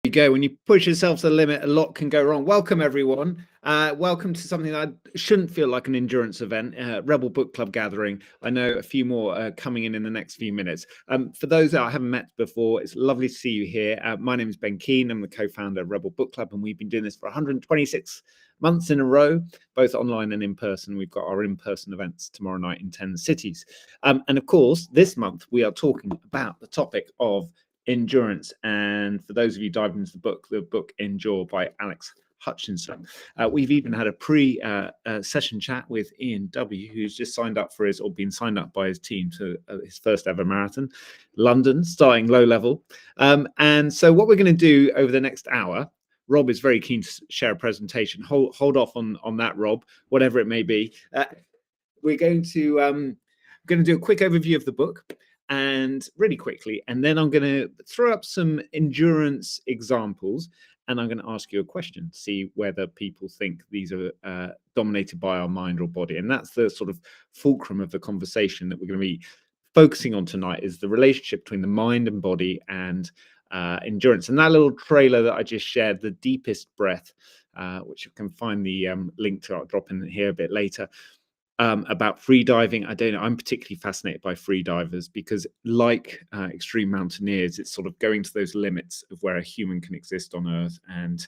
You go. When you push yourself to the limit, a lot can go wrong. Welcome, everyone. Welcome to something that shouldn't feel like an endurance event, Rebel Book Club gathering. I know a few more coming in the next few minutes. For those that I haven't met before, it's lovely to see you here. My name is Ben Keane. I'm the co-founder of Rebel Book Club, and we've been doing this for 126 months in a row, both online and in person. We've got our in-person events tomorrow night in 10 cities. And of course, this month, we are talking about the topic of endurance. And for those of you diving into the book Endure by Alex Hutchinson. We've even had a pre-session chat with Ian W, who's just signed up for his, or been signed up by his team to his first ever marathon, London, starting low level. And so what we're going to do over the next hour, Rob is very keen to share a presentation. Hold off on that, Rob, whatever it may be. We're going to do a quick overview of the book, and really quickly, and then I'm going to throw up some endurance examples, and I'm going to ask you a question, see whether people think these are dominated by our mind or body. And that's the sort of fulcrum of the conversation that we're going to be focusing on tonight, is the relationship between the mind and body and endurance. And that little trailer that I just shared, The Deepest Breath, which you can find the link to, I'll drop in here a bit later, about free diving. I don't know, I'm particularly fascinated by free divers because, like extreme mountaineers, it's sort of going to those limits of where a human can exist on Earth and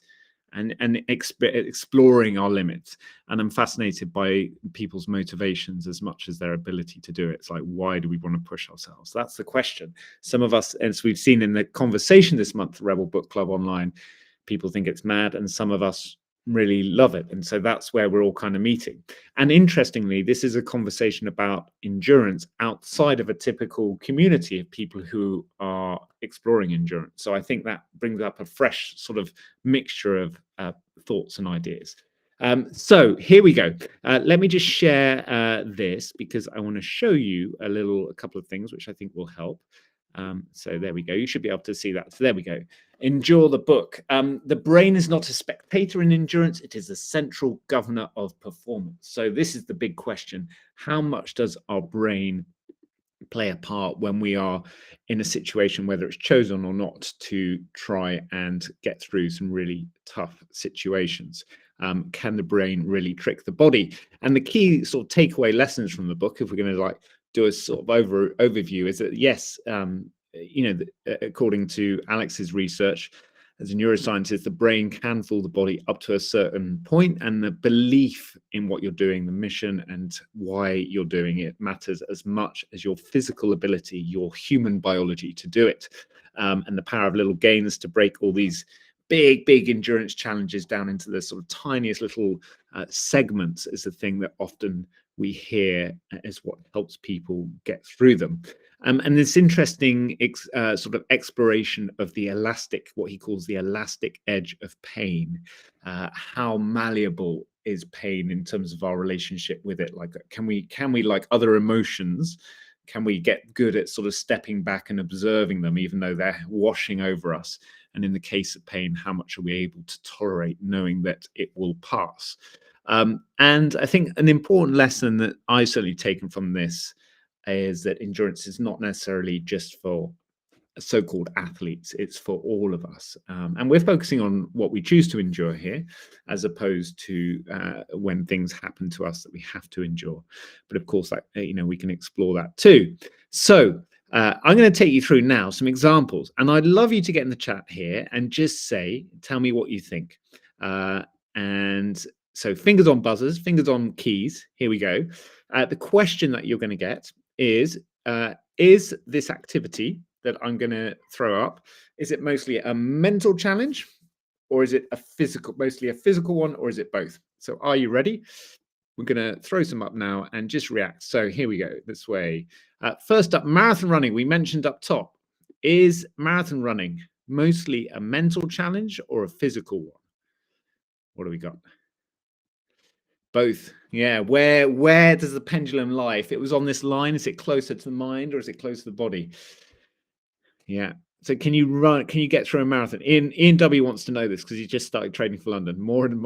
exploring our limits. And I'm fascinated by people's motivations as much as their ability to do it. It's like, why do we want to push ourselves? That's the question. Some of us, as we've seen in the conversation this month, Rebel Book Club online, people think it's mad, and some of us really love it. And so that's where we're all kind of meeting. And interestingly, this is a conversation about endurance outside of a typical community of people who are exploring endurance. So I think that brings up a fresh sort of mixture of thoughts and ideas. So here we go. Let me just share this, because I want to show you a couple of things which I think will help. So there we go. You should be able to see that. So there we go. Endure the book. The brain is not a spectator in endurance. It is a central governor of performance. So this is the big question. How much does our brain play a part when we are in a situation, whether it's chosen or not, to try and get through some really tough situations? Can the brain really trick the body? And the key sort of takeaway lessons from the book, if we're going to do a sort of overview, is that yes, according to Alex's research as a neuroscientist, the brain can fool the body up to a certain point, and the belief in what you're doing, the mission and why you're doing it, matters as much as your physical ability, your human biology to do it. And the power of little gains to break all these big endurance challenges down into the sort of tiniest little segments is the thing that often we hear as what helps people get through them. And this interesting sort of exploration of the what he calls the elastic edge of pain. How malleable is pain in terms of our relationship with it? Like, can we like other emotions, can we get good at sort of stepping back and observing them, even though they're washing over us? And in the case of pain, how much are we able to tolerate, knowing that it will pass? And I think an important lesson that I've certainly taken from this is that endurance is not necessarily just for so-called athletes, it's for all of us. And we're focusing on what we choose to endure here, as opposed to when things happen to us that we have to endure. But of course, that we can explore that too. So I'm going to take you through now some examples, and I'd love you to get in the chat here and just tell me what you think. And so fingers on buzzers, fingers on keys. Here we go. The question that you're going to get is this activity that I'm going to throw up, is it mostly a mental challenge, or is it mostly a physical one, or is it both? So are you ready? We're going to throw some up now and just react. So here we go, this way. First up, marathon running. We mentioned up top. Is marathon running mostly a mental challenge or a physical one? What do we got? Both. Yeah. Where does the pendulum lie? If it was on this line, is it closer to the mind or is it closer to the body? Yeah. So can you get through a marathon? Ian W wants to know this because he just started training for London. More on the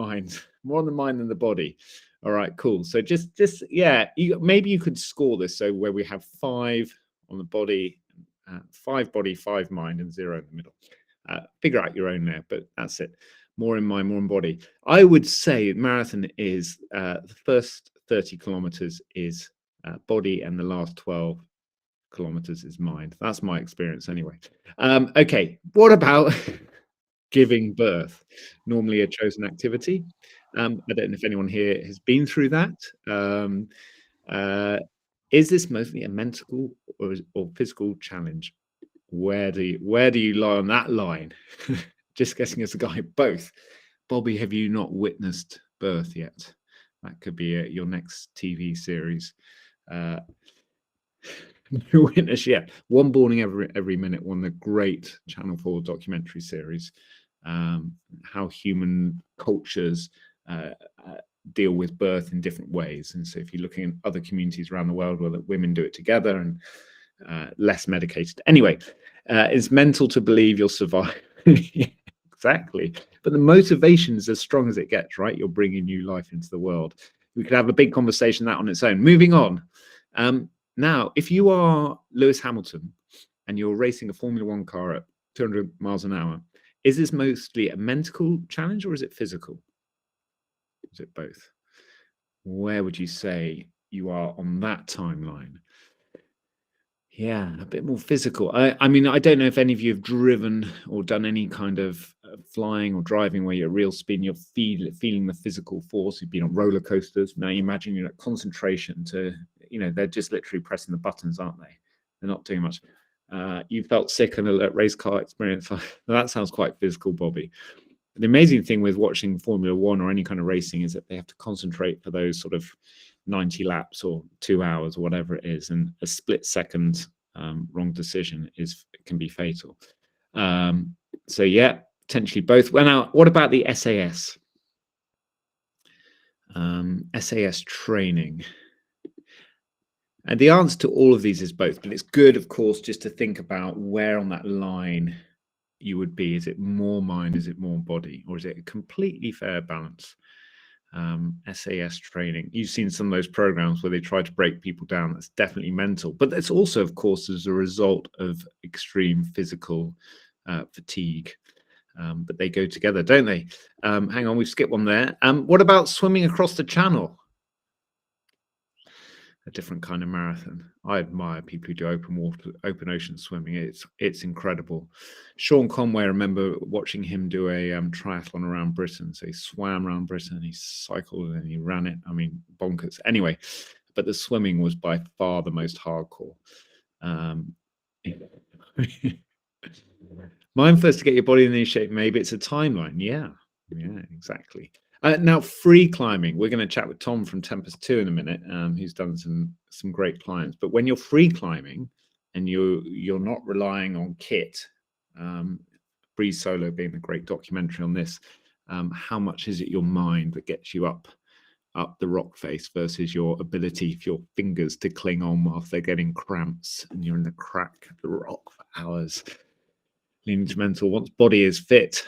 mind than the body. All right, cool. So just yeah, maybe you could score this. So where we have 5 on the body, 5 body, 5 mind, and 0 in the middle. Figure out your own there, but that's it. More in mind, more in body. I would say marathon is the first 30 kilometers is body, and the last 12 kilometers is mind. That's my experience anyway. Okay, what about giving birth? Normally a chosen activity. I don't know if anyone here has been through that. Is this mostly a mental or physical challenge? Where do you lie on that line? Just guessing as a guy, both. Bobby, have you not witnessed birth yet? That could be your next TV series. Witness, yeah. One Born every minute, one of the great Channel 4 documentary series. How human cultures deal with birth in different ways. And so if you're looking at other communities around the world where women do it together and less medicated. Anyway, it's mental to believe you'll survive. Exactly. But the motivation is as strong as it gets, right? You're bringing new life into the world. We could have a big conversation that on its own. Moving on. Now, if you are Lewis Hamilton and you're racing a Formula One car at 200 miles an hour, is this mostly a mental challenge or is it physical? Is it both? Where would you say you are on that timeline? Yeah, a bit more physical. I mean, I don't know if any of you have driven or done any kind of flying or driving where you're at real speed and you're feeling the physical force. You've been on roller coasters. Now you imagine you're at concentration to, they're just literally pressing the buttons, aren't they? They're not doing much. You felt sick in a race car experience. That sounds quite physical, Bobby. The amazing thing with watching Formula One or any kind of racing is that they have to concentrate for those sort of 90 laps or 2 hours or whatever it is, and a split second wrong decision can be fatal. So yeah, potentially both. Well, now what about the SAS? SAS training. And the answer to all of these is both, but it's good, of course, just to think about where on that line you would be. Is it more mind? Is it more body? Or is it a completely fair balance? SAS training. You've seen some of those programs where they try to break people down. That's definitely mental, but that's also, of course, as a result of extreme physical fatigue. But they go together, don't they? Hang on, we've skipped one there. What about swimming across the channel? A different kind of marathon. I admire people who do open ocean swimming. It's incredible. Sean Conway, I remember watching him do a triathlon around Britain. So he swam around Britain, he cycled and he ran it. I mean, bonkers. Anyway, but the swimming was by far the most hardcore. Mind first to get your body in any shape. Maybe it's a timeline. Yeah, exactly. Now, free climbing. We're going to chat with Tom from Tempest 2 in a minute, who's done some great climbs. But when you're free climbing and you're not relying on kit, Free Solo being a great documentary on this, how much is it your mind that gets you up the rock face versus your ability for your fingers to cling on whilst they're getting cramps and you're in the crack of the rock for hours? Leaning to mental. Once body is fit,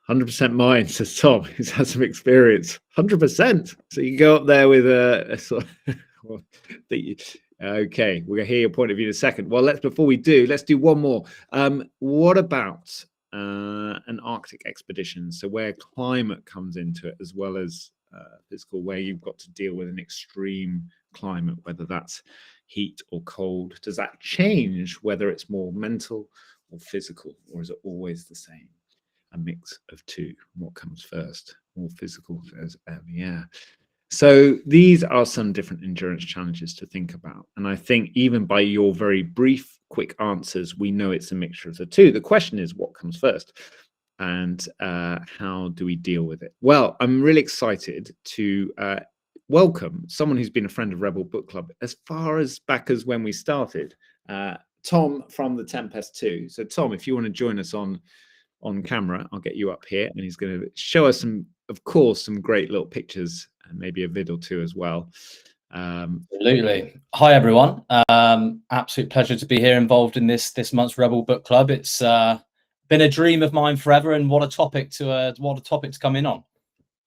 100% mine, says Tom, who's had some experience. 100%. So you can go up there with a sort of okay, we're gonna hear your point of view in a second. Well, before we do, let's do one more. What about an Arctic expedition? So where climate comes into it as well as physical, where you've got to deal with an extreme climate, whether that's heat or cold. Does that change whether it's more mental or physical, or is it always the same? A mix of two. What comes first? More physical as yeah. So these are some different endurance challenges to think about. And I think even by your very brief, quick answers, we know it's a mixture of the two. The question is, what comes first? And how do we deal with it? Well, I'm really excited to welcome someone who's been a friend of Rebel Book Club as far as back as when we started, Tom from the Tempest 2. So Tom, if you want to join us on camera, I'll get you up here, and he's going to show us some great little pictures and maybe a vid or two as well. Absolutely. Hi everyone. Absolute pleasure to be here involved in this month's Rebel Book Club. It's been a dream of mine forever, and what a topic to come in on.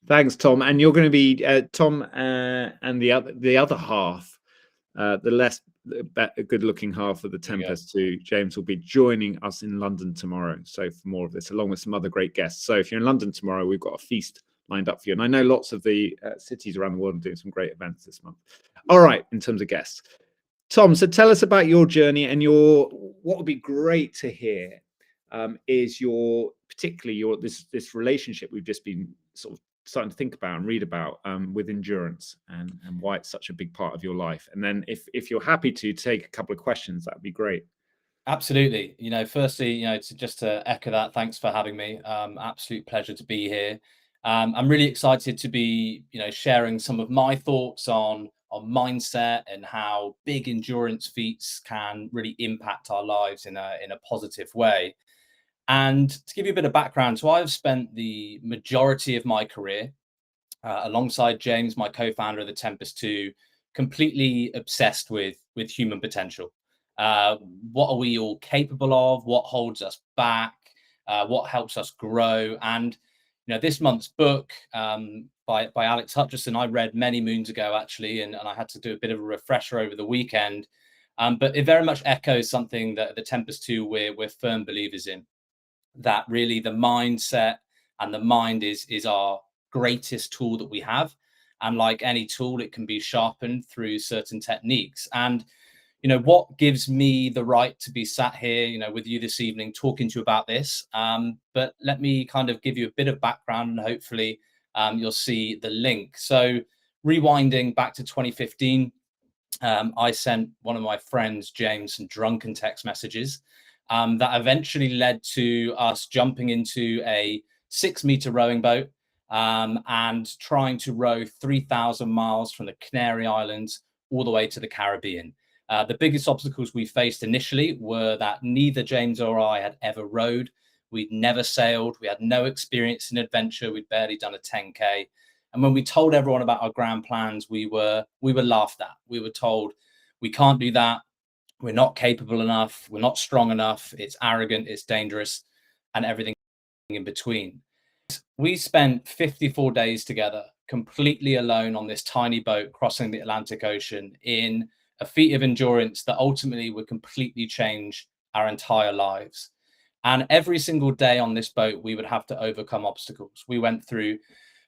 Thanks, Tom. And you're going to be Tom and the other half, the less a good looking half of the Tempest too, James, will be joining us in London tomorrow. So for more of this, along with some other great guests. So if you're in London tomorrow, we've got a feast lined up for you. And I know lots of the cities around the world are doing some great events this month. All right, in terms of guests. Tom, so tell us about your journey and what would be great to hear is particularly this relationship we've just been sort of starting to think about and read about with endurance and why it's such a big part of your life. And then if you're happy to take a couple of questions, that'd be great. Absolutely. Firstly, to echo that, thanks for having me. Absolute pleasure to be here. I'm really excited to be, sharing some of my thoughts on mindset and how big endurance feats can really impact our lives in a positive way. And to give you a bit of background, so I've spent the majority of my career alongside James, my co-founder of the Tempest 2, completely obsessed with human potential. What are we all capable of? What holds us back? What helps us grow? And this month's book by Alex Hutchinson, I read many moons ago actually, and I had to do a bit of a refresher over the weekend. But it very much echoes something that the Tempest 2 we're firm believers in. That really the mindset and the mind is our greatest tool that we have. And like any tool, it can be sharpened through certain techniques. And, what gives me the right to be sat here, with you this evening, talking to you about this. But let me kind of give you a bit of background and hopefully you'll see the link. So rewinding back to 2015, I sent one of my friends, James, some drunken text messages that eventually led to us jumping into a 6-meter rowing boat and trying to row 3,000 miles from the Canary Islands all the way to the Caribbean. The biggest obstacles we faced initially were that neither James or I had ever rowed. We'd never sailed. We had no experience in adventure. We'd barely done a 10K. And when we told everyone about our grand plans, we were laughed at. We were told, we can't do that. We're not capable enough. We're not strong enough. It's arrogant. It's dangerous, and everything in between. We spent 54 days together, completely alone on this tiny boat crossing the Atlantic Ocean in a feat of endurance that ultimately would completely change our entire lives. And every single day on this boat, we would have to overcome obstacles. We went through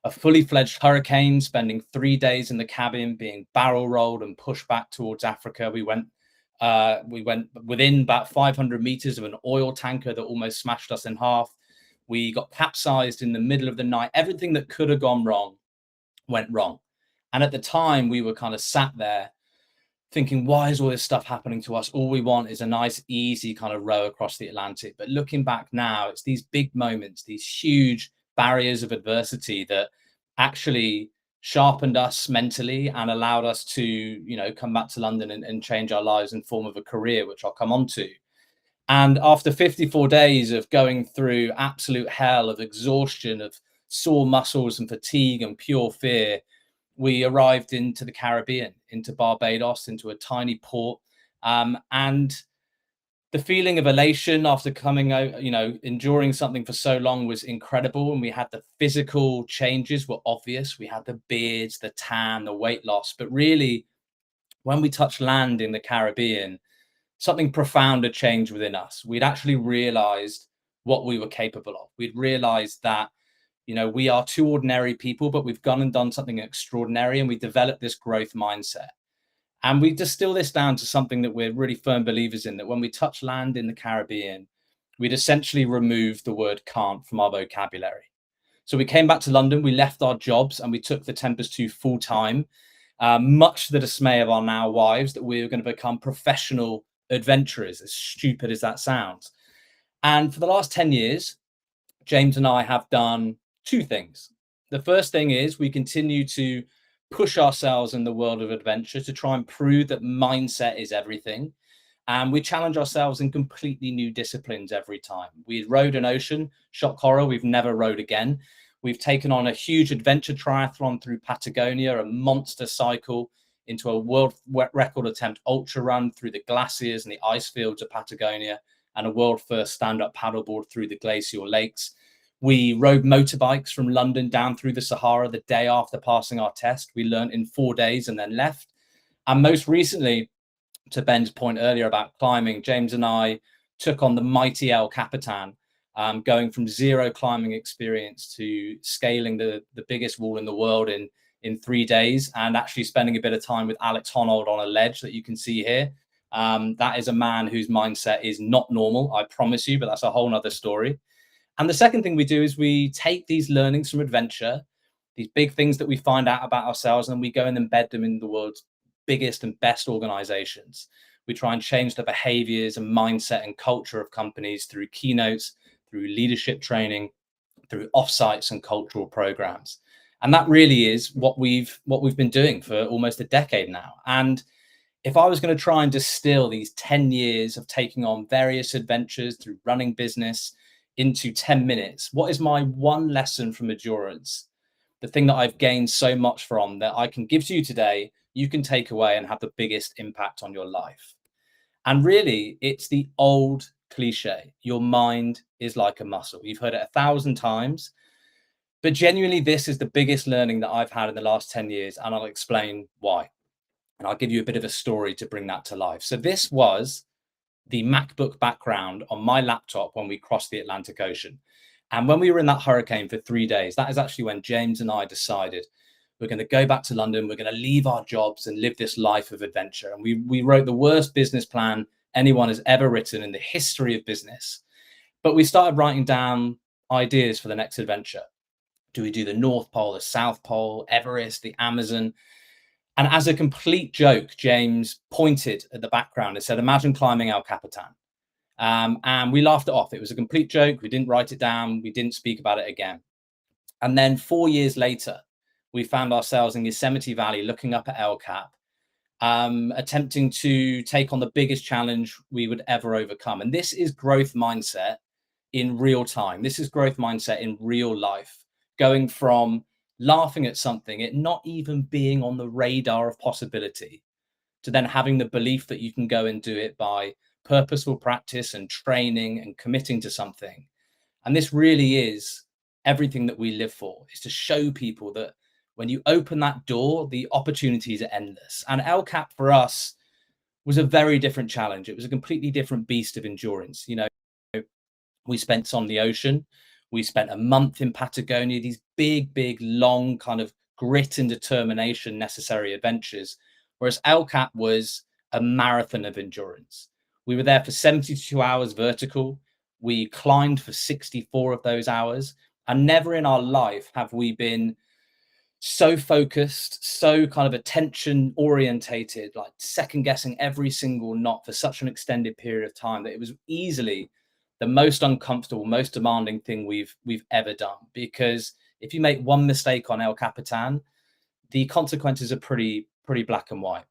a fully fledged hurricane, spending 3 days in the cabin, being barrel rolled and pushed back towards Africa. We went within about 500 meters of an oil tanker that almost smashed us in half. We got capsized in the middle of the night. Everything that could have gone wrong went wrong. And at the time, we were kind of sat there thinking, why is all this stuff happening to us? All we want is a nice, easy kind of row across the Atlantic. But looking back now, it's these big moments, these huge barriers of adversity that actually sharpened us mentally and allowed us to, come back to London and change our lives in form of a career, which I'll come on to. And after 54 days of going through absolute hell, of exhaustion, of sore muscles and fatigue and pure fear, we arrived into the Caribbean, into Barbados, into a tiny port. And the feeling of elation after coming out, enduring something for so long was incredible. And we had the physical changes were obvious. We had the beards, the tan, the weight loss. But really, when we touched land in the Caribbean, something profound had changed within us. We'd actually realized what we were capable of. We'd realized that, we are two ordinary people, but we've gone and done something extraordinary, and we developed this growth mindset. And we distill this down to something that we're really firm believers in, that when we touch land in the Caribbean, we'd essentially remove the word can't from our vocabulary. So we came back to London, we left our jobs, and we took the Tempest 2 full time, much to the dismay of our now wives, that we were going to become professional adventurers, as stupid as that sounds. And for the last 10 years, James and I have done two things. The first thing is we continue to push ourselves in the world of adventure to try and prove that mindset is everything. And we challenge ourselves in completely new disciplines every time. We rode an ocean, shock horror, we've never rode again. We've taken on a huge adventure triathlon through Patagonia, a monster cycle into a world record attempt ultra run through the glaciers and the ice fields of Patagonia, and a world first stand-up paddleboard through the glacial lakes. We rode motorbikes from London down through the Sahara the day after passing our test. We learned in 4 days and then left. And most recently, to Ben's point earlier about climbing, James and I took on the mighty El Capitan, going from zero climbing experience to scaling the biggest wall in the world in 3 days, and actually spending a bit of time with Alex Honnold on a ledge that you can see here. That is a man whose mindset is not normal, I promise you, but that's a whole nother story. And the second thing we do is we take these learnings from adventure, these big things that we find out about ourselves, and we go and embed them in the world's biggest and best organizations. We try and change the behaviors and mindset and culture of companies through keynotes, through leadership training, through offsites and cultural programs. And that really is what we've been doing for almost a decade now. And if I was going to try and distill these 10 years of taking on various adventures through running business into 10 minutes, what is my one lesson from endurance? The thing that I've gained so much from, that I can give to you today, you can take away and have the biggest impact on your life. And really, it's the old cliche: your mind is like a muscle. You've heard it 1,000 times, but genuinely, this is the biggest learning that I've had in the last 10 years, and I'll explain why. And I'll give you a bit of a story to bring that to life. So this was the MacBook background on my laptop when we crossed the Atlantic Ocean. And when we were in that hurricane for 3 days, that is actually when James and I decided we're going to go back to London. We're going to leave our jobs and live this life of adventure. And we wrote the worst business plan anyone has ever written in the history of business. But we started writing down ideas for the next adventure. Do we do the North Pole, the South Pole, Everest, the Amazon? And as a complete joke, James pointed at the background and said, imagine climbing El Capitan. And we laughed it off. It was a complete joke. We didn't write it down. We didn't speak about it again. And then 4 years later, we found ourselves in Yosemite Valley looking up at El Cap, attempting to take on the biggest challenge we would ever overcome. And this is growth mindset in real time. This is growth mindset in real life, going from laughing at something, it not even being on the radar of possibility, to then having the belief that you can go and do it by purposeful practice and training and committing to something. And this really is everything that we live for, is to show people that when you open that door, the opportunities are endless. And El Cap for us was a very different challenge. It was a completely different beast of endurance. You know, we spent on the ocean. We spent a month in Patagonia, these big, long kind of grit and determination necessary adventures. Whereas El Cap was a marathon of endurance. We were there for 72 hours vertical. We climbed for 64 of those hours. And never in our life have we been so focused, so kind of attention orientated, like second guessing every single knot for such an extended period of time, that it was easily the most uncomfortable, most demanding thing we've ever done. Because if you make one mistake on El Capitan, the consequences are pretty black and white.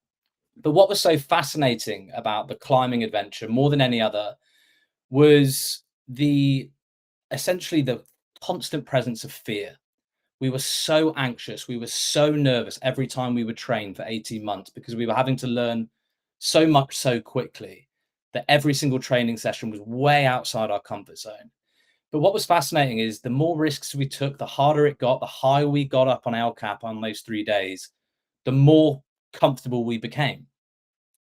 But what was so fascinating about the climbing adventure more than any other was essentially the constant presence of fear. We were so anxious, we were so nervous every time we would train for 18 months, because we were having to learn so much so quickly that every single training session was way outside our comfort zone. But what was fascinating is the more risks we took, the harder it got, the higher we got up on El Cap on those 3 days, the more comfortable we became.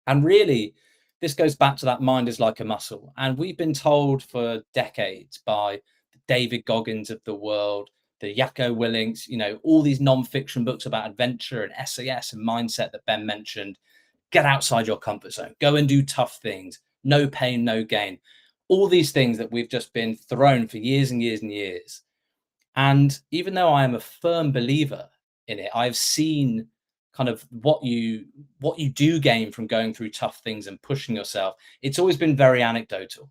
And really, this goes back to that mind is like a muscle. And we've been told for decades by the David Goggins of the world, the Jocko Willinks, you know, all these non-fiction books about adventure and SAS and mindset that Ben mentioned. Get outside your comfort zone, go and do tough things, no pain, no gain. All these things that we've just been thrown for years and years and years. And even though I am a firm believer in it, I've seen kind of what you do gain from going through tough things and pushing yourself. It's always been very anecdotal.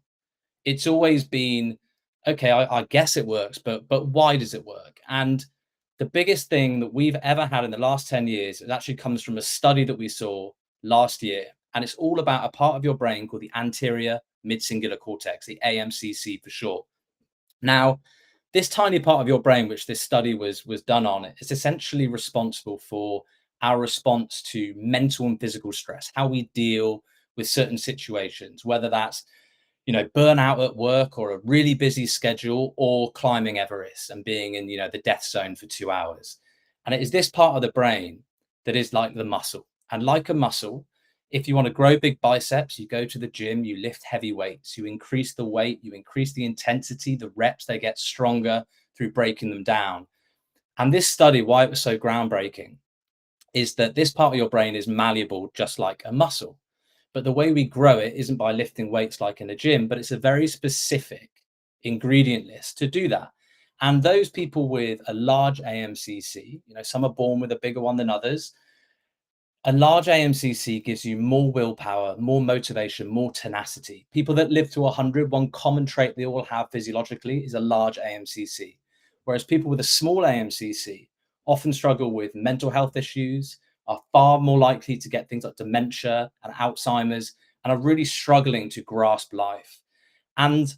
It's always been, okay, I guess it works, but why does it work? And the biggest thing that we've ever had in the last 10 years, it actually comes from a study that we saw last year. And it's all about a part of your brain called the anterior mid-cingulate cortex, the AMCC for short. Now, this tiny part of your brain, which this study was done on, is essentially responsible for our response to mental and physical stress, how we deal with certain situations, whether that's, you know, burnout at work or a really busy schedule, or climbing Everest and being in, you know, the death zone for 2 hours. And it is this part of the brain that is like the muscle. And like a muscle, If you want to grow big biceps, you go to the gym, you lift heavy weights, you increase the weight, you increase the intensity, the reps, they get stronger through breaking them down. And this study, why it was so groundbreaking, is that this part of your brain is malleable just like a muscle. But the way we grow it isn't by lifting weights like in a gym, but it's a very specific ingredient list to do that. And those people with a large AMCC, some are born with a bigger one than others. A large AMCC gives you more willpower, more motivation, more tenacity. People that live to 100, one common trait they all have physiologically is a large AMCC. Whereas people with a small AMCC often struggle with mental health issues, are far more likely to get things like dementia and Alzheimer's, and are really struggling to grasp life. And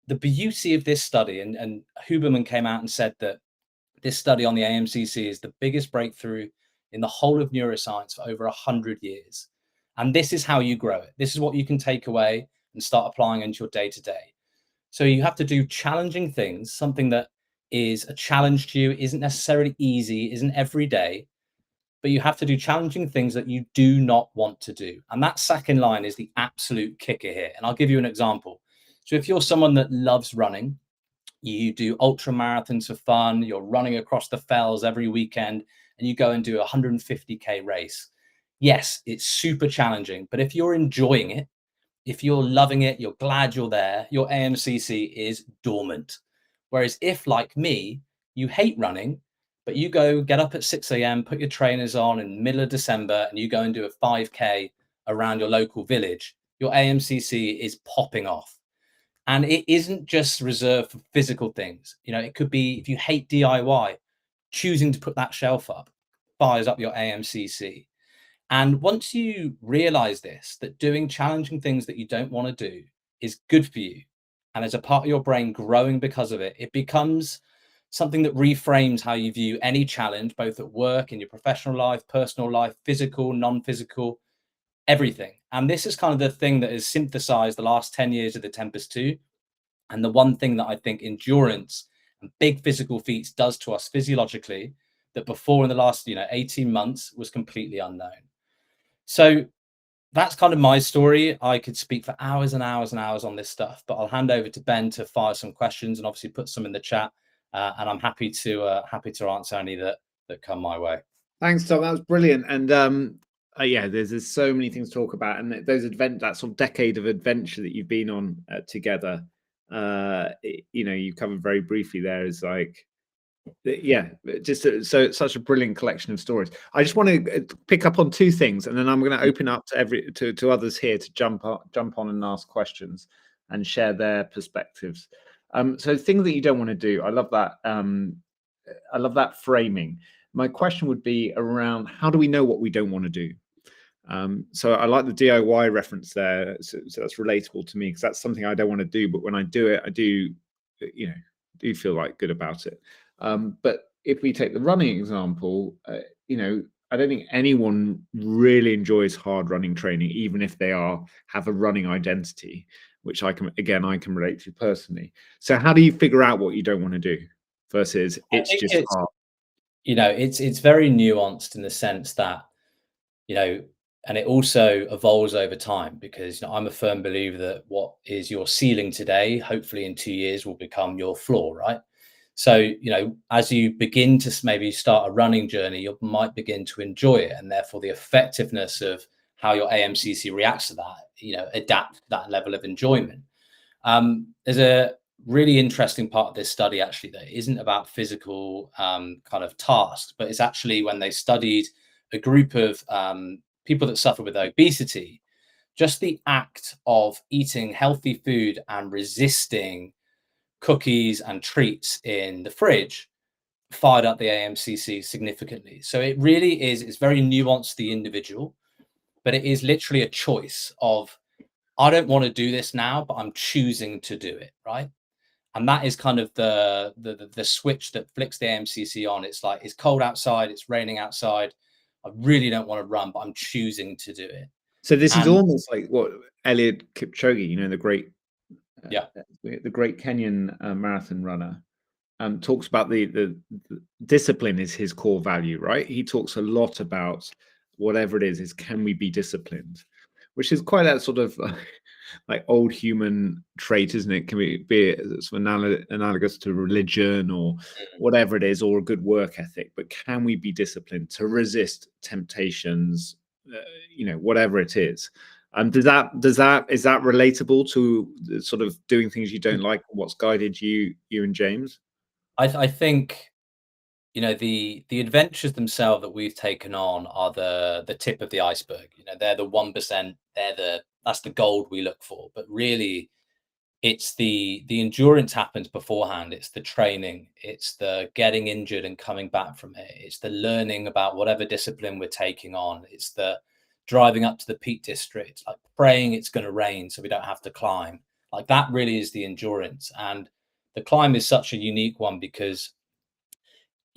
the beauty of this study, and Huberman came out and said that this study on the AMCC is the biggest breakthrough in the whole of neuroscience for over 100 years. And this is how you grow it. This is what you can take away and start applying into your day-to-day. So you have to do challenging things, something that is a challenge to you, isn't necessarily easy, isn't every day, but you have to do challenging things that you do not want to do. And that second line is the absolute kicker here. And I'll give you an example. So if you're someone that loves running, you do ultra marathons for fun, you're running across the fells every weekend, and you go and do a 150K race. Yes, it's super challenging, but if you're enjoying it, if you're loving it, you're glad you're there, your AMCC is dormant. Whereas if, like me, you hate running, but you get up at 6 a.m., put your trainers on in the middle of December, and you go and do a 5K around your local village, your AMCC is popping off. And it isn't just reserved for physical things. It could be, if you hate DIY, choosing to put that shelf up fires up your AMCC. And once you realize this, that doing challenging things that you don't want to do is good for you, and as a part of your brain growing because of it, it becomes something that reframes how you view any challenge, both at work, in your professional life, personal life, physical, non-physical, everything. And this is kind of the thing that has synthesized the last 10 years of the Tempest 2. And the one thing that I think endurance and big physical feats does to us physiologically that before in the last 18 months was completely unknown. So that's kind of my story. I could speak for hours and hours and hours on this stuff, but I'll hand over to Ben to fire some questions and obviously put some in the chat. And I'm happy to answer any that come my way. Thanks, Tom. That was brilliant. And yeah, there's so many things to talk about, and that sort of decade of adventure that you've been on together. You covered very briefly there is like, yeah, just such a brilliant collection of stories. I just want to pick up on two things, and then I'm going to open up to others here to jump on and ask questions and share their perspectives. So things that you don't want to do. I love that. I love that framing. My question would be around, how do we know what we don't want to do? So I like the DIY reference there. So that's relatable to me, because that's something I don't want to do, but when I do it, I do feel like good about it. But if we take the running example, I don't think anyone really enjoys hard running training, even if they have a running identity, which I can relate to personally. So how do you figure out what you don't want to do versus it's just hard? It's very nuanced in the sense that, and it also evolves over time, because I'm a firm believer that what is your ceiling today, hopefully in 2 years, will become your floor, right? So, as you begin to maybe start a running journey, you might begin to enjoy it, and therefore the effectiveness of how your AMCC reacts to that, adapt to that level of enjoyment. There's a really interesting part of this study actually that isn't about physical kind of tasks, but it's actually when they studied a group of people that suffer with obesity, just the act of eating healthy food and resisting cookies and treats in the fridge fired up the AMCC significantly. So it really is, it's very nuanced to the individual, but it is literally a choice of, I don't want to do this now, but I'm choosing to do it, right? And that is kind of the switch that flicks the AMCC on. It's like, it's cold outside, it's raining outside, I really don't want to run, but I'm choosing to do it. So this is almost like what Eliud Kipchoge, the great Kenyan marathon runner, talks about. The discipline is his core value, right? He talks a lot about whatever it is can we be disciplined? which is quite that sort of like old human trait, isn't it? Can be it sort of analogous to religion or whatever it is, or a good work ethic. But can we be disciplined to resist temptations, whatever it is? Is that relatable to sort of doing things you don't like? What's guided you and James? I think, the adventures themselves that we've taken on are the tip of the iceberg. They're the 1%. That's the gold we look for. But really, it's the endurance happens beforehand. It's the training. It's the getting injured and coming back from it. It's the learning about whatever discipline we're taking on. It's the driving up to the Peak District, like praying it's going to rain so we don't have to climb. Like that really is the endurance. And the climb is such a unique one because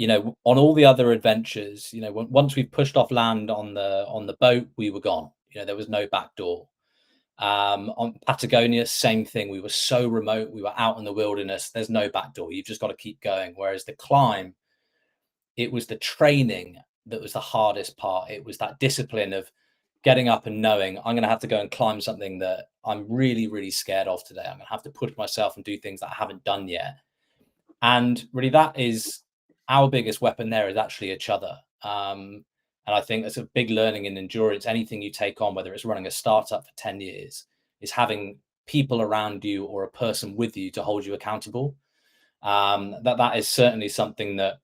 on all the other adventures, once we pushed off land on the boat, we were gone. There was no back door. On Patagonia, same thing. We were so remote. We were out in the wilderness. There's no back door. You've just got to keep going. Whereas the climb, it was the training that was the hardest part. It was that discipline of getting up and knowing I'm going to have to go and climb something that I'm really, really scared of today. I'm going to have to push myself and do things that I haven't done yet. And really, that is our biggest weapon there is actually each other. And I think that's a big learning in endurance. Anything you take on, whether it's running a startup for 10 years, is having people around you or a person with you to hold you accountable. That is certainly something that,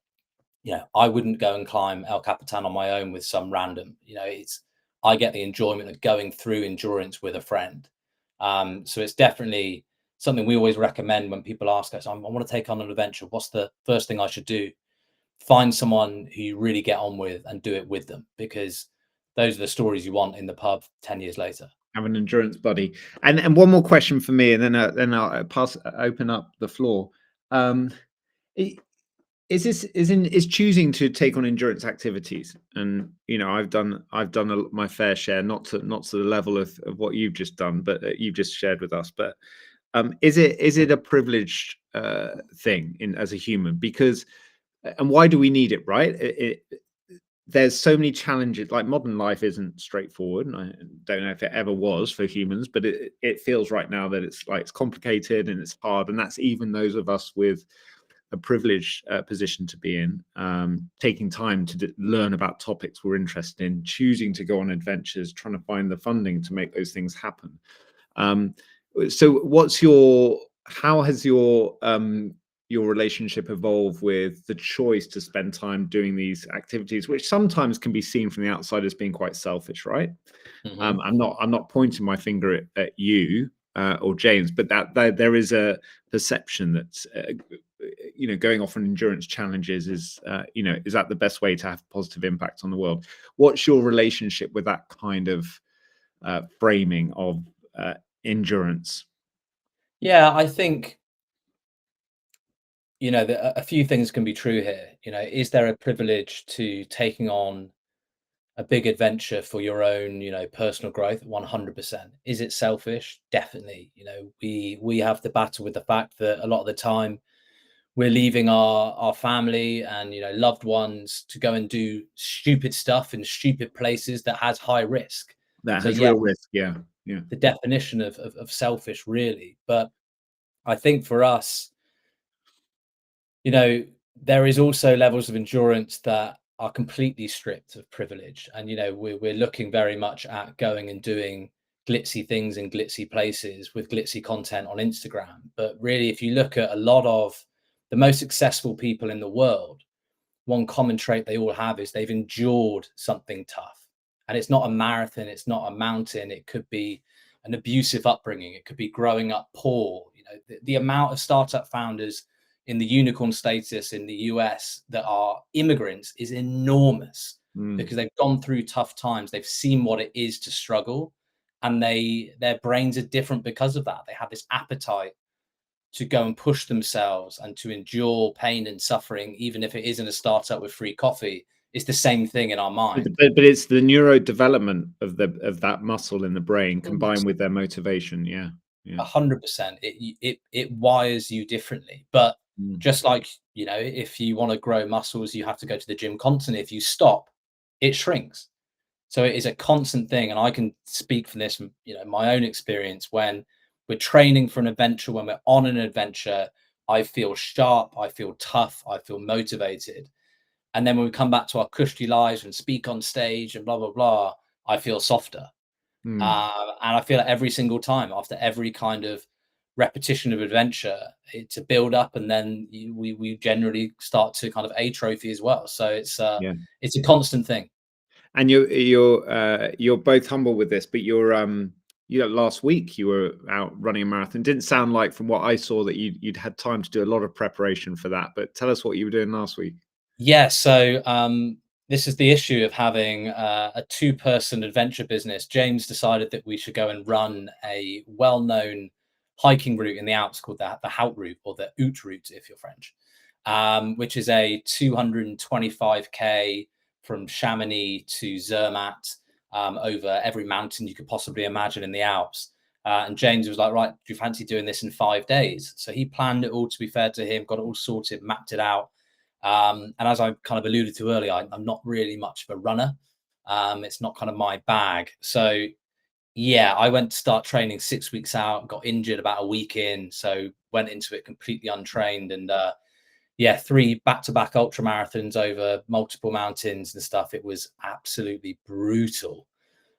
I wouldn't go and climb El Capitan on my own with some random. I get the enjoyment of going through endurance with a friend. So it's definitely something we always recommend when people ask us, I want to take on an adventure. What's the first thing I should do? Find someone who you really get on with and do it with them, because those are the stories you want in the pub 10 years later. Have an endurance buddy. And one more question for me, and then I'll open up the floor. Is choosing to take on endurance activities, and I've done my fair share, not to the level of what you've just done, but you've just shared with us. But is it a privileged thing as a human? Because and why do we need it, right? There's so many challenges. Like, modern life isn't straightforward, and I don't know if it ever was for humans, but it feels right now that it's complicated and it's hard, and that's even those of us with a privileged position to be in, taking time to learn about topics we're interested in, choosing to go on adventures, trying to find the funding to make those things happen. So how has your relationship evolved with the choice to spend time doing these activities, which sometimes can be seen from the outside as being quite selfish, right? Mm-hmm. I'm not pointing my finger at you or James, but that there is a perception that going off on endurance challenges is that the best way to have a positive impact on the world? What's your relationship with that kind of framing of endurance? Yeah, I think a few things can be true here. Is there a privilege to taking on a big adventure for your own, personal growth? 100%. Is it selfish? Definitely. We have to battle with the fact that a lot of the time we're leaving our family and loved ones to go and do stupid stuff in stupid places that has high risk. That So has yeah, real risk. Yeah. the definition of selfish, really. But I think for us, there is also levels of endurance that are completely stripped of privilege. And, we're looking very much at going and doing glitzy things in glitzy places with glitzy content on Instagram. But really, if you look at a lot of the most successful people in the world, one common trait they all have is they've endured something tough. And it's not a marathon, it's not a mountain. It could be an abusive upbringing. It could be growing up poor. The amount of startup founders in the unicorn status in the US that are immigrants is enormous because they've gone through tough times. They've seen what it is to struggle, and their brains are different because of that. They have this appetite to go and push themselves and to endure pain and suffering, even if it isn't a startup with free coffee. It's the same thing in our mind. But it's the neurodevelopment of that muscle in the brain combined with their motivation. Yeah. 100%. It wires you differently. But just like, if you want to grow muscles, you have to go to the gym constantly. If you stop, it shrinks. So it is a constant thing, and I can speak from this, my own experience. When we're training for an adventure, when we're on an adventure, I feel sharp, I feel tough, I feel motivated. And then when we come back to our cushy lives and speak on stage and blah blah blah, I feel softer. And I feel it every single time after every kind of repetition of adventure. It's a build up, and then we generally start to kind of atrophy as well. So it's a constant thing. And you're both humble with this, but last week you were out running a marathon. Didn't sound like, from what I saw, that you'd had time to do a lot of preparation for that. But tell us what you were doing last week. Yeah, so this is the issue of having a two-person adventure business. James decided that we should go and run a well-known hiking route in the Alps called the Hout route, or the Oot route if you're French, which is a 225k from Chamonix to Zermatt, over every mountain you could possibly imagine in the Alps. And James was like, right, do you fancy doing this in 5 days? So he planned it all, to be fair to him, got it all sorted, mapped it out. And as I kind of alluded to earlier, I'm not really much of a runner. It's not kind of my bag. So yeah, I went to start training 6 weeks out, got injured about a week in. So went into it completely untrained. And 3 back-to-back ultra marathons over multiple mountains and stuff. It was absolutely brutal.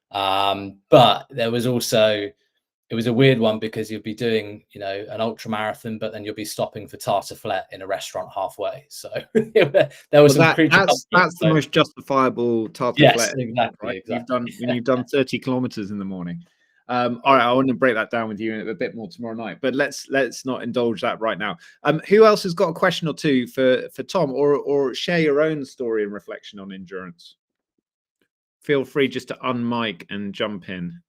But there was also, it was a weird one, because you'll be doing, an ultra marathon, but then you'll be stopping for tartiflette in a restaurant halfway. So there was some creature. That's the most justifiable tartiflette. Yes, exactly. Right? Exactly. You've done 30 kilometers in the morning. All right, I want to break that down with you a bit more tomorrow night, but let's not indulge that right now. Who else has got a question or two for Tom, or share your own story and reflection on endurance? Feel free just to unmic and jump in.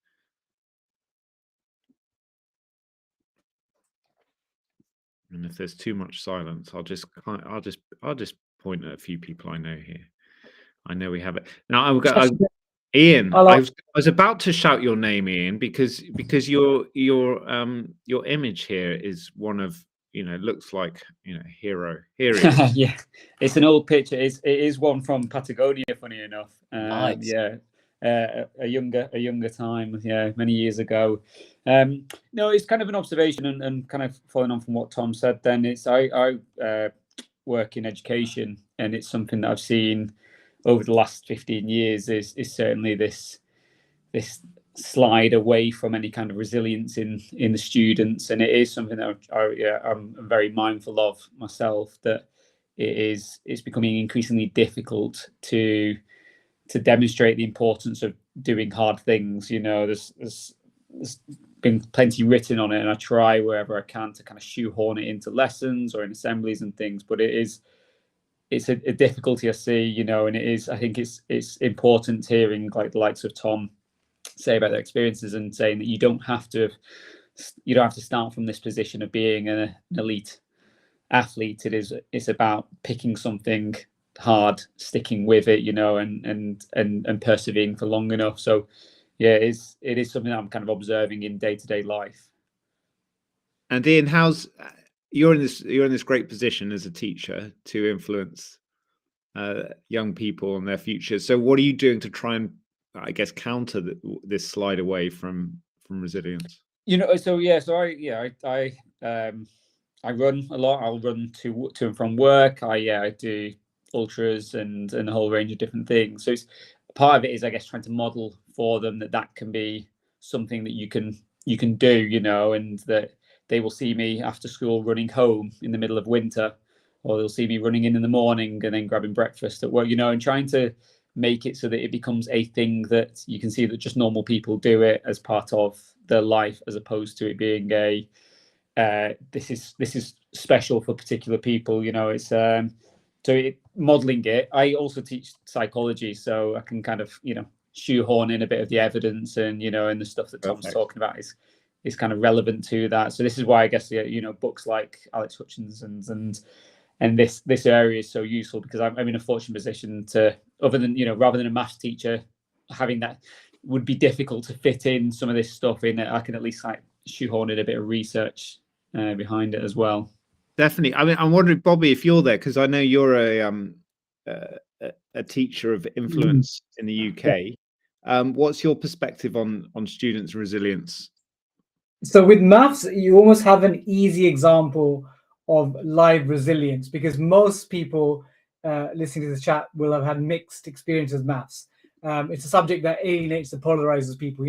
And if there's too much silence, I'll just point at a few people I know here. I know we have it now. Ian, I was about to shout your name, Ian, because your image here is one of, looks like, hero. Here he is. Yeah, it's an old picture. It is one from Patagonia, funny enough. Nice. Yeah, a younger time. Yeah, many years ago. No, it's kind of an observation, and kind of following on from what Tom said. Then it's I work in education, and it's something that I've seen over the last 15 years is certainly this slide away from any kind of resilience in the students, and it is something that I'm very mindful of myself, that it's becoming increasingly difficult to demonstrate the importance of doing hard things. There's been plenty written on it, and I try wherever I can to kind of shoehorn it into lessons or in assemblies and things, but it's a difficulty I see, and it is, I think it's important hearing like the likes of Tom say about their experiences, and saying that you don't have to start from this position of being an elite athlete. It's about picking something hard, sticking with it, and persevering for long enough. So yeah, it is something that I'm kind of observing in day-to-day life. And Ian, you're in this great position as a teacher to influence young people and their future. So what are you doing to try and, I guess, counter this slide away from resilience? I run a lot. I'll run to and from work. I do ultras and a whole range of different things. So it's part of it is, I guess, trying to model for them that can be something that you can do, and that they will see me after school running home in the middle of winter, or they'll see me running in the morning and then grabbing breakfast at work, and trying to make it so that it becomes a thing that you can see that just normal people do it as part of their life, as opposed to it being this is special for particular people. It's modeling it. I also teach psychology, so I can kind of shoehorn in a bit of the evidence, and and the stuff that Tom's talking about is kind of relevant to that. So this is why I guess books like Alex Hutchinson's and this area is so useful, because I'm in a fortunate position to, other than rather than a maths teacher, having that would be difficult to fit in some of this stuff in. I can at least like shoehorn in a bit of research behind it as well. Definitely. I mean, I'm wondering, Bobby, if you're there, because I know you're a teacher of influence in the UK. What's your perspective on students' resilience? So with maths, you almost have an easy example of live resilience, because most people listening to the chat will have had mixed experiences with maths. It's a subject that alienates and polarizes people.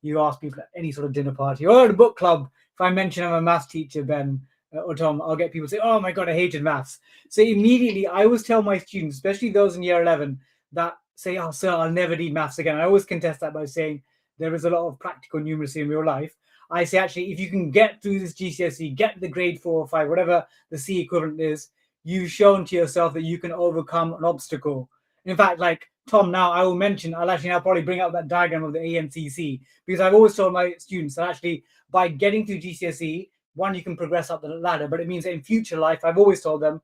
You ask people at any sort of dinner party or at a book club, if I mention I'm a maths teacher, Ben or Tom, I'll get people say, oh my God, I hated maths. So immediately I always tell my students, especially those in year 11, that say, oh, sir, I'll never need maths again. I always contest that by saying there is a lot of practical numeracy in real life. I say, actually, if you can get through this GCSE, get the grade 4 or 5, whatever the C equivalent is, you've shown to yourself that you can overcome an obstacle. In fact, like Tom, now I will mention, I'll actually now probably bring up that diagram of the ANCC, because I've always told my students that actually by getting through GCSE, one, you can progress up the ladder, but it means that in future life, I've always told them,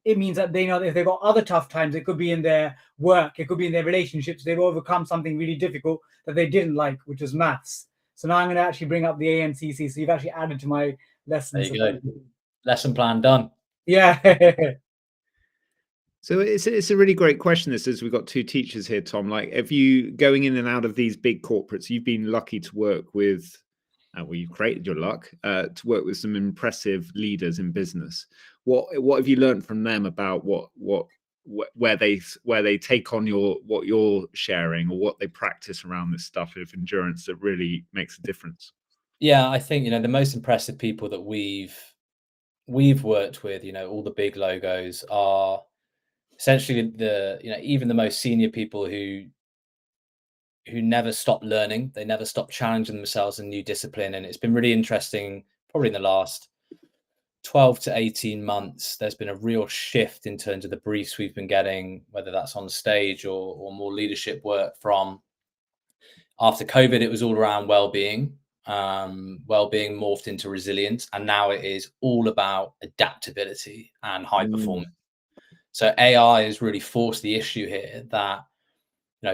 it means that they know that if they've got other tough times, it could be in their work, it could be in their relationships, they've overcome something really difficult that they didn't like, which was maths. So now I'm going to actually bring up the ANCC. So you've actually added to my lessons. There you go. Lesson plan done. Yeah. So it's a really great question. This is, we've got two teachers here, Tom. Like, if you going in and out of these big corporates, you've been lucky to work with, well, you've created your luck to work with some impressive leaders in business. What have you learned from them about where they take on what you're sharing, or what they practice around this stuff of endurance that really makes a difference? Yeah, I think the most impressive people that we've worked with, all the big logos, are essentially even the most senior people who never stop learning. They never stop challenging themselves in new discipline. And it's been really interesting, probably in the last 12 to 18 months, there's been a real shift in terms of the briefs we've been getting, whether that's on stage or more leadership work from. After COVID, it was all around well-being. Well-being morphed into resilience, and now it is all about adaptability and high performance. So AI has really forced the issue here that,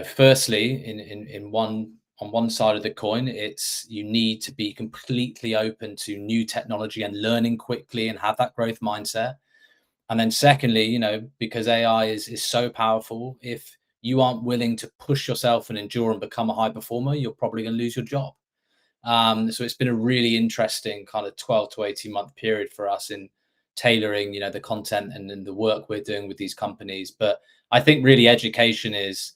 firstly, on one side of the coin, it's you need to be completely open to new technology and learning quickly and have that growth mindset. And then secondly, because AI is so powerful, if you aren't willing to push yourself and endure and become a high performer, you're probably going to lose your job. So it's been a really interesting kind of 12 to 18 month period for us in tailoring, the content and the work we're doing with these companies. But I think really education is,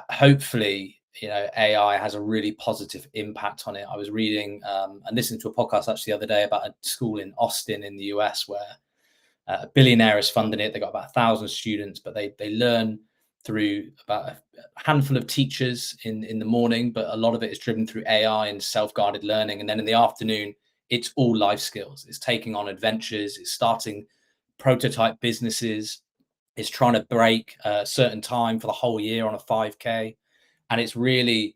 hopefully, AI has a really positive impact on it. I was reading and listening to a podcast actually the other day about a school in Austin in the US where a billionaire is funding it. They got about 1,000 students, but they learn through about a handful of teachers in the morning, but a lot of it is driven through AI and self-guided learning. And then in the afternoon, it's all life skills. It's taking on adventures. It's starting prototype businesses. It's trying to break a certain time for the whole year on a 5K. And it's really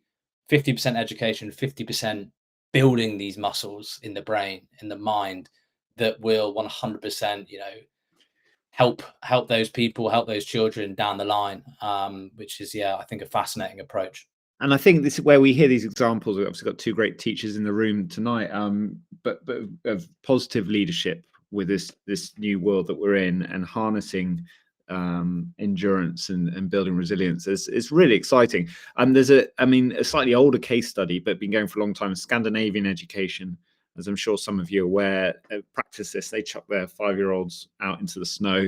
50% education, 50% building these muscles in the brain, in the mind, that will 100%, help those people, help those children down the line, which is, I think, a fascinating approach. And I think this is where we hear these examples. We've obviously got two great teachers in the room tonight, but of positive leadership with this new world that we're in, and harnessing endurance and building resilience. It's really exciting. There's a slightly older case study, but been going for a long time, Scandinavian education. As I'm sure some of you are aware, practice this. They chuck their 5-year-olds out into the snow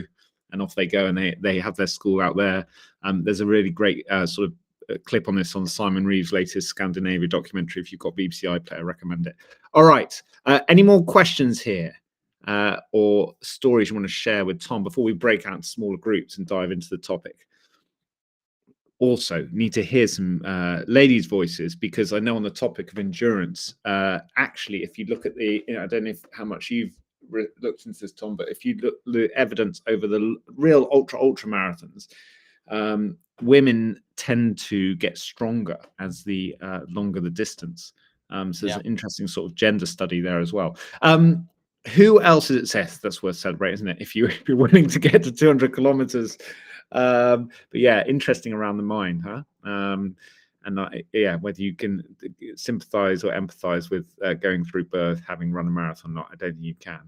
and off they go, and they have their school out there. There's a really great sort of clip on this on Simon Reeve's latest Scandinavia documentary. If you've got BBC iPlayer, I recommend it. All right. Any more questions here or stories you want to share with Tom before we break out into smaller groups and dive into the topic? Also need to hear some ladies' voices, because I know on the topic of endurance, actually, if you look at the, I don't know how much you've looked into this, Tom, but if you look the evidence over the real ultra marathons, women tend to get stronger as the longer the distance. So there's an interesting sort of gender study there as well. Who else is it, Seth? That's worth celebrating, isn't it? If you're willing to get to 200 kilometers. But yeah, interesting around the mind, huh? Whether you can sympathize or empathize with going through birth, having run a marathon or not, I don't think you can.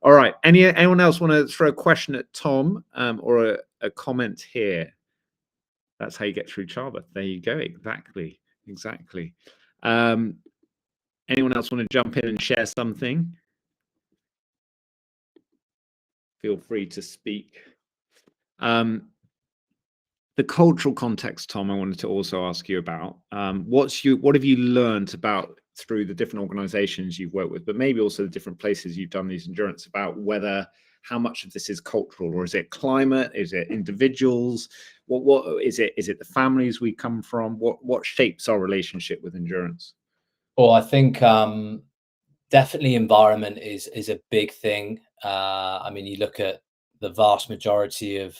All right. Anyone else want to throw a question at Tom or a comment here? That's how you get through childbirth. There you go. Exactly. Anyone else want to jump in and share something? Feel free to speak. The cultural context, Tom, I wanted to also ask you about. What have you learned about through the different organizations you've worked with, but maybe also the different places you've done these endurance, about whether how much of this is cultural, or is it climate? Is it individuals? What is it? Is it the families we come from? What shapes our relationship with endurance? Well, I think definitely environment is a big thing. I mean, you look at the vast majority of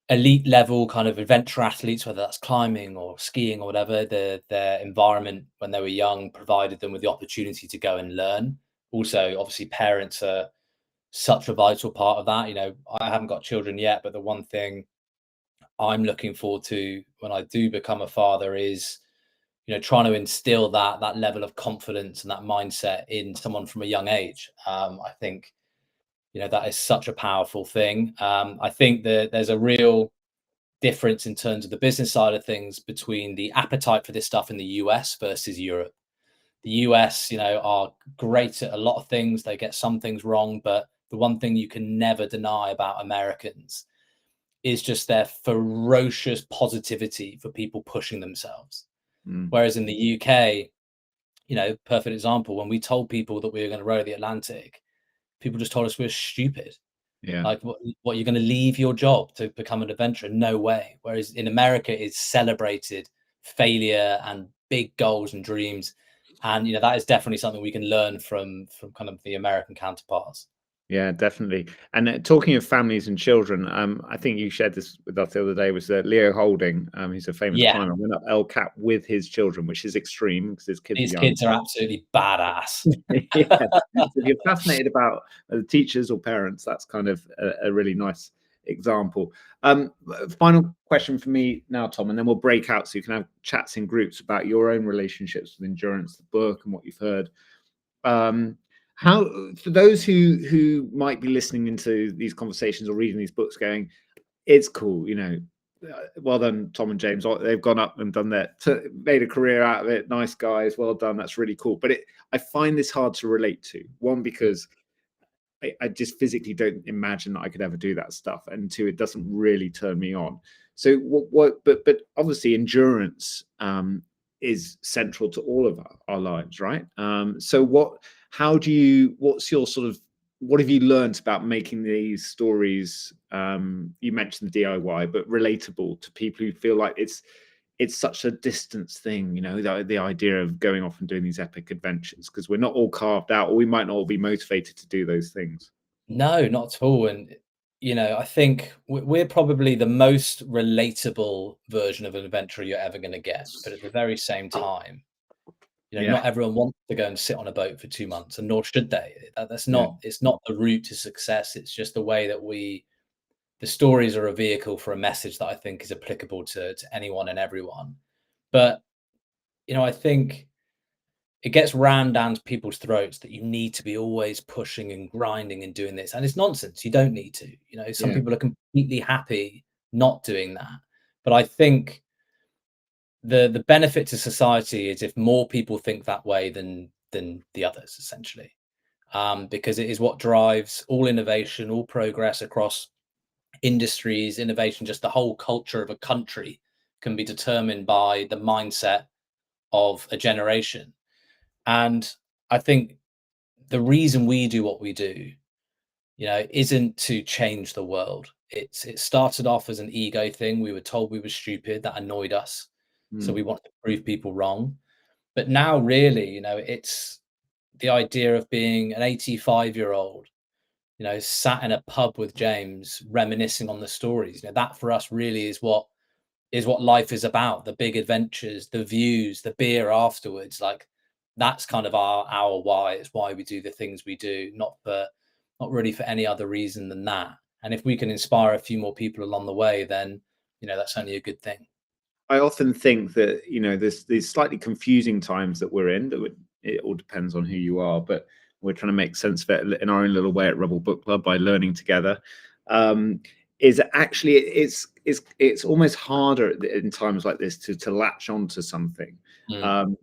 elite level kind of adventure athletes, whether that's climbing or skiing or whatever, their environment when they were young provided them with the opportunity to go and learn. Also, obviously, parents are such a vital part of that. You know, I haven't got children yet, but the one thing I'm looking forward to when I do become a father is, you know, trying to instill that level of confidence and that mindset in someone from a young age. I think, you know, that is such a powerful thing. I think that there's a real difference in terms of the business side of things between the appetite for this stuff in the US versus Europe. The US, you know, are great at a lot of things. They get some things wrong, but the one thing you can never deny about Americans is just their ferocious positivity for people pushing themselves. Whereas in the UK, you know, perfect example, when we told people that we were going to row the Atlantic, people just told us we were stupid. Yeah. Like, what, you're going to leave your job to become an adventurer? No way. Whereas in America, it's celebrated failure and big goals and dreams. And, you know, that is definitely something we can learn from kind of the American counterparts. Yeah, definitely. And talking of families and children, I think you shared this with us the other day, was Leo Holding. He's a famous climber, went up El Cap with his children, which is extreme because his kids These are young. kids are absolutely badass. Yeah. So if you're fascinated about teachers or parents, that's kind of a really nice example. Final question for me now, Tom, and then we'll break out so you can have chats in groups about your own relationships with endurance, the book, and what you've heard. How, for those who might be listening into these conversations or reading these books going, it's cool, you know, well done, Tom and James, they've gone up and done made a career out of it, nice guys, well done, that's really cool. But I find this hard to relate to. One, because I just physically don't imagine that I could ever do that stuff, and two, it doesn't really turn me on. So but obviously endurance is central to all of our lives, right? So what's your sort of, what have you learned about making these stories, you mentioned the DIY, but relatable to people who feel like it's such a distance thing, you know, the idea of going off and doing these epic adventures, because we're not all carved out, or we might not all be motivated to do those things. No, not at all. And, you know, I think we're probably the most relatable version of an adventurer you're ever going to get. But at the very same time, you know, not everyone wants to go and sit on a boat for 2 months, and nor should they. That's not, it's not the route to success. It's just the way that the stories are a vehicle for a message that I think is applicable to anyone and everyone. But, you know, I think it gets rammed down to people's throats that you need to be always pushing and grinding and doing this. And it's nonsense. You don't need to. You know, some people are completely happy not doing that. But I think the benefit to society is if more people think that way than the others, essentially, because it is what drives all innovation, all progress across industries, innovation. Just the whole culture of a country can be determined by the mindset of a generation. And I think the reason we do what we do, you know, isn't to change the world. It started off as an ego thing. We were told we were stupid. That annoyed us. So we wanted to prove people wrong. But now, really, you know, it's the idea of being an 85-year-old, you know, sat in a pub with James, reminiscing on the stories. You know, that for us really is what life is about. The big adventures, the views, the beer afterwards. Like, that's kind of our why. It's why we do the things we do, not really for any other reason than that. And if we can inspire a few more people along the way, then, you know, that's only a good thing. I often think that, you know, there's these slightly confusing times that we're in, it all depends on who you are, but we're trying to make sense of it in our own little way at Rebel Book Club by learning together. is actually it's almost harder in times like this to latch onto something.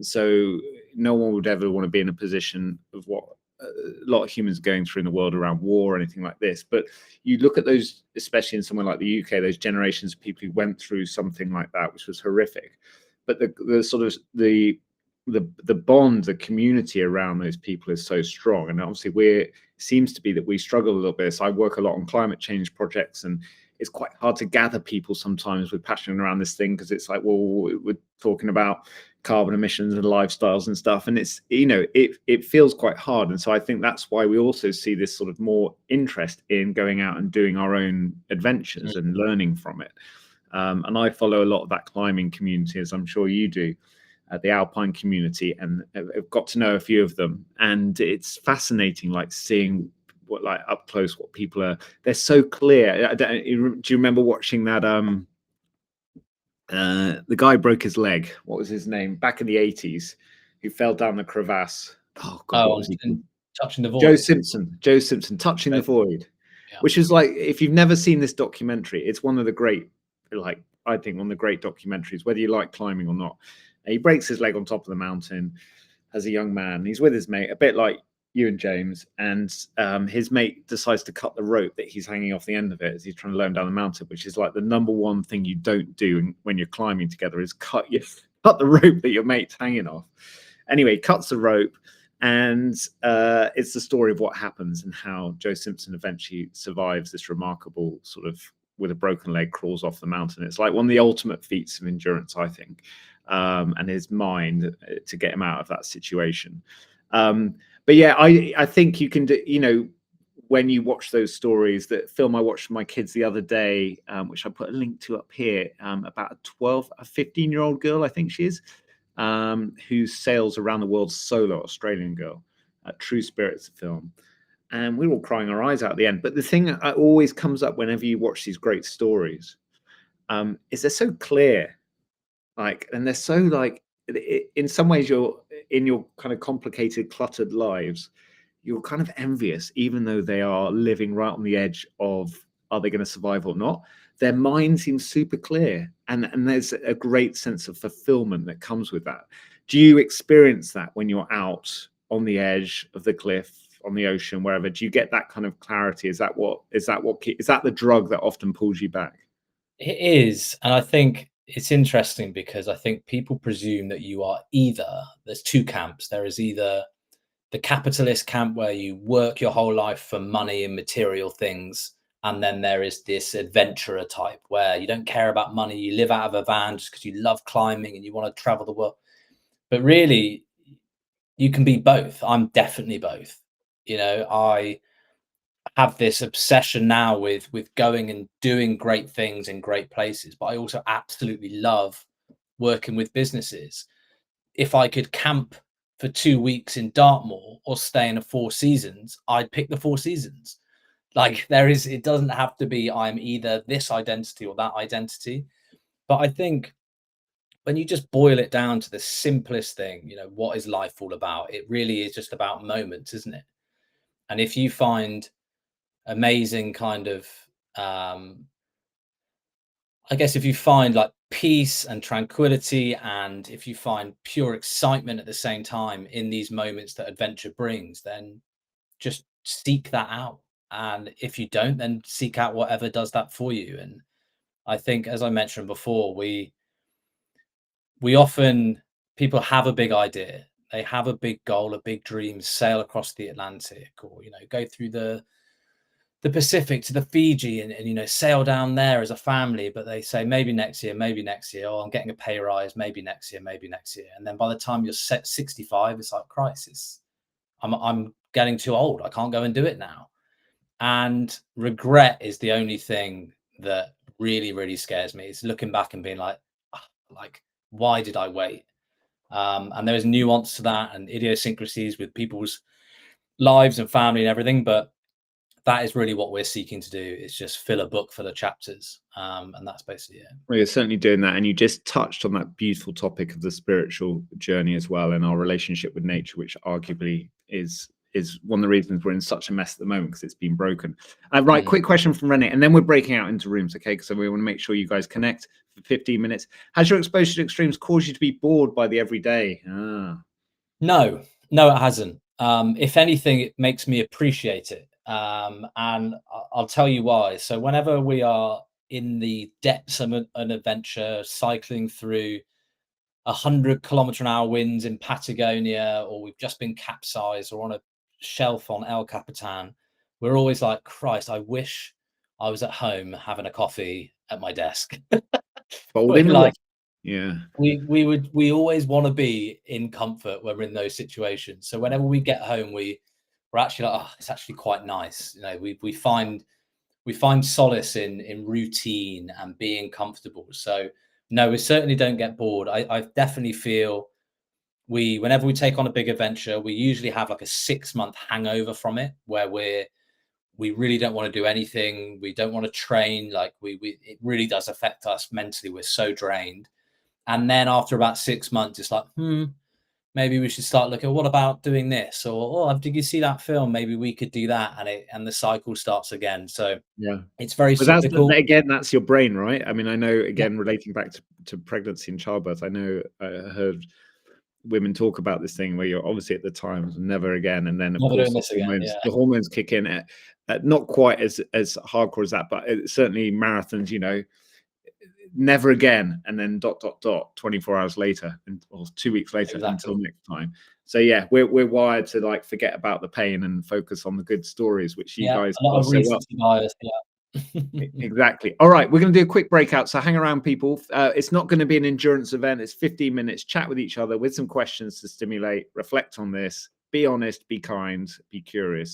So no one would ever want to be in a position of what a lot of humans are going through in the world around war or anything like this. But you look at those, especially in somewhere like the UK, those generations of people who went through something like that, which was horrific. But the sort of the bond, the community around those people is so strong. And obviously it seems to be that we struggle a little bit. So I work a lot on climate change projects, and it's quite hard to gather people sometimes with passion around this thing, because it's like, well, we're talking about carbon emissions and lifestyles and stuff, and it's, you know, it feels quite hard. And so I think that's why we also see this sort of more interest in going out and doing our own adventures and learning from it. And I follow a lot of that climbing community, as I'm sure you do, the alpine community, and I've got to know a few of them, and it's fascinating, like seeing what, like up close, what people are. They're so clear. Do you remember watching that? The guy broke his leg. What was his name? Back in the 80s, who fell down the crevasse. Oh God, what was he called? Touching the Void. Joe Simpson, Touching the Void, which is like, if you've never seen this documentary, it's one of the great, like, I think one of the great documentaries, whether you like climbing or not. He breaks his leg on top of the mountain as a young man. He's with his mate, a bit like you and James, and his mate decides to cut the rope that he's hanging off the end of it as he's trying to lower him down the mountain, which is like the number one thing you don't do when you're climbing together, is cut the rope that your mate's hanging off. Anyway, cuts the rope, and it's the story of what happens and how Joe Simpson eventually survives this remarkable sort of, with a broken leg, crawls off the mountain. It's like one of the ultimate feats of endurance, I think, and his mind to get him out of that situation. But yeah, I think you can do, you know, when you watch those stories, that film I watched with my kids the other day, which I put a link to up here, about a 15-year-old girl, I think she is, who sails around the world solo, Australian girl, True Spirits film. And we were all crying our eyes out at the end. But the thing that always comes up whenever you watch these great stories, is they're so clear, like, and they're so, like, in some ways, you're in your kind of complicated, cluttered lives, you're kind of envious, even though they are living right on the edge of, are they going to survive or not? Their mind seems super clear, and there's a great sense of fulfillment that comes with that. Do you experience that when you're out on the edge of the cliff, on the ocean, wherever? Do you get that kind of clarity? Is that the drug that often pulls you back? It is, and I think it's interesting because I think people presume that you are either, there's two camps. There is either the capitalist camp, where you work your whole life for money and material things, and then there is this adventurer type where you don't care about money, you live out of a van just because you love climbing and you want to travel the world. But really, you can be both. I'm definitely both. You know, I have this obsession now with going and doing great things in great places, but I also absolutely love working with businesses. If I could camp for 2 weeks in Dartmoor or stay in a Four Seasons, I'd pick the Four Seasons. Like, it doesn't have to be I'm either this identity or that identity. But I think when you just boil it down to the simplest thing, you know, what is life all about? It really is just about moments, isn't it? And if you find amazing kind of, I guess if you find like peace and tranquility, and if you find pure excitement at the same time in these moments that adventure brings, then just seek that out. And if you don't, then seek out whatever does that for you. And I think, as I mentioned before, we often, people have a big idea, they have a big goal, a big dream, sail across the Atlantic, or, you know, go through the Pacific to the Fiji and, you know, sail down there as a family. But they say maybe next year, oh, I'm getting a pay rise, maybe next year. And then by the time you're 65, it's like, Christ, I'm getting too old, I can't go and do it now. And regret is the only thing that really, really scares me. It's looking back and being like, why did I wait? And there is nuance to that and idiosyncrasies with people's lives and family and everything. But that is really what we're seeking to do, is just fill a book full of chapters. And that's basically it. Well, you're certainly doing that. And you just touched on that beautiful topic of the spiritual journey as well, and our relationship with nature, which arguably is is one of the reasons we're in such a mess at the moment, because it's been broken. Right, quick question from Renee, and then we're breaking out into rooms, okay? So we want to make sure you guys connect for 15 minutes. Has your exposure to extremes caused you to be bored by the everyday? No, it hasn't. If anything, it makes me appreciate it. And I'll tell you why. So whenever we are in the depths of an adventure, cycling through 100-kilometer-an-hour winds in Patagonia, or we've just been capsized, or on a shelf on El Capitan, we're always like, Christ, I wish I was at home having a coffee at my desk. Like, yeah, we always want to be in comfort when we're in those situations. So whenever we get home, we're actually like, oh, it's actually quite nice. You know, we find solace in routine and being comfortable. So no, we certainly don't get bored. I definitely feel whenever we take on a big adventure, we usually have like a 6-month hangover from it, where we really don't want to do anything. We don't want to train. Like it really does affect us mentally. We're so drained. And then after about 6 months, it's like, maybe we should start looking, what about doing this? Or, oh, did you see that film? Maybe we could do that. And the cycle starts again. So yeah, it's very cyclical. That's your brain, right? I mean, I know, again, relating back to pregnancy and childbirth, I know I heard women talk about this thing where you're obviously at the time, never again. And then of course the hormones kick in at not quite as hardcore as that, but certainly marathons, you know, never again, and then ... 24 hours later, or 2 weeks later, until next time. So yeah, we're wired to like forget about the pain and focus on the good stories, which you guys a lot of recency bias. Exactly. All right, we're going to do a quick breakout, so hang around, people. It's not going to be an endurance event. It's 15 minutes, chat with each other with some questions to stimulate, reflect on this, be honest, be kind, be curious,